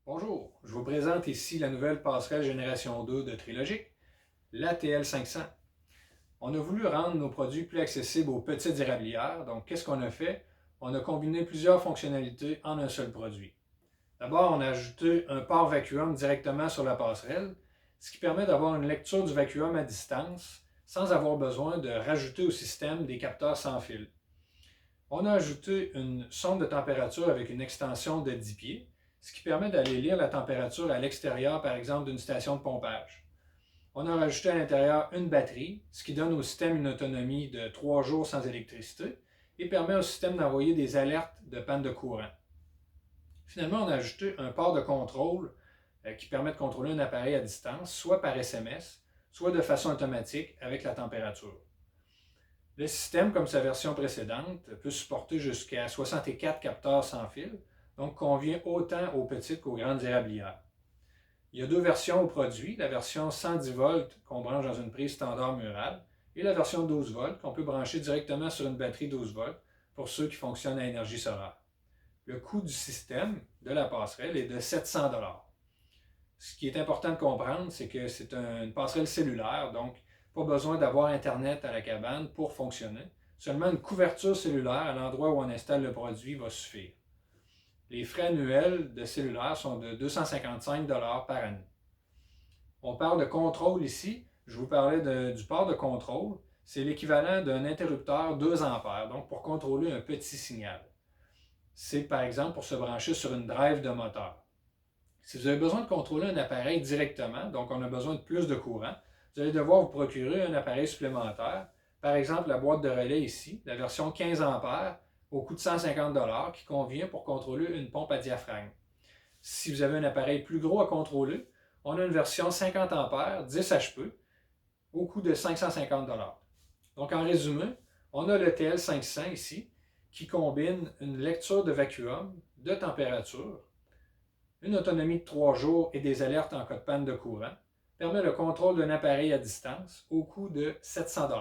Bonjour, je vous présente ici la nouvelle passerelle génération 2 de Trilogic, la TL500. On a voulu rendre nos produits plus accessibles aux petites érablières, donc qu'est-ce qu'on a fait? On a combiné plusieurs fonctionnalités en un seul produit. D'abord, on a ajouté un port vacuum directement sur la passerelle, ce qui permet d'avoir une lecture du vacuum à distance sans avoir besoin de rajouter au système des capteurs sans fil. On a ajouté une sonde de température avec une extension de 10 pieds, ce qui permet d'aller lire la température à l'extérieur, par exemple, d'une station de pompage. On a rajouté à l'intérieur une batterie, ce qui donne au système une autonomie de 3 jours sans électricité et permet au système d'envoyer des alertes de panne de courant. Finalement, on a ajouté un port de contrôle qui permet de contrôler un appareil à distance, soit par SMS, soit de façon automatique avec la température. Le système, comme sa version précédente, peut supporter jusqu'à 64 capteurs sans fil, donc convient autant aux petites qu'aux grandes érablières. Il y a deux versions au produit, la version 110 volts qu'on branche dans une prise standard murale et la version 12 volts qu'on peut brancher directement sur une batterie 12 volts pour ceux qui fonctionnent à énergie solaire. Le coût du système de la passerelle est de 700 $. Ce qui est important de comprendre, c'est que c'est une passerelle cellulaire, donc pas besoin d'avoir Internet à la cabane pour fonctionner. Seulement une couverture cellulaire à l'endroit où on installe le produit va suffire. Les frais annuels de cellulaire sont de 255 $ par année. On parle de contrôle ici. Je vous parlais du port de contrôle. C'est l'équivalent d'un interrupteur 2 ampères, donc pour contrôler un petit signal. C'est par exemple pour se brancher sur une drive de moteur. Si vous avez besoin de contrôler un appareil directement, donc on a besoin de plus de courant, vous allez devoir vous procurer un appareil supplémentaire. Par exemple, la boîte de relais ici, la version 15 ampères, au coût de 150 $ qui convient pour contrôler une pompe à diaphragme. Si vous avez un appareil plus gros à contrôler, on a une version 50 ampères, 10 HP, au coût de 550 $. Donc en résumé, on a le TL500 ici, qui combine une lecture de vacuum, de température, une autonomie de 3 jours et des alertes en cas de panne de courant, permet le contrôle d'un appareil à distance au coût de 700 $.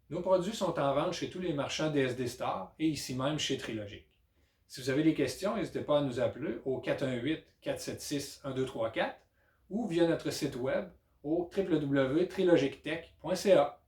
Nos produits sont en vente chez tous les marchands DSD Star et ici même chez Trilogic. Si vous avez des questions, n'hésitez pas à nous appeler au 418-476-1234 ou via notre site web au www.trilogictech.ca.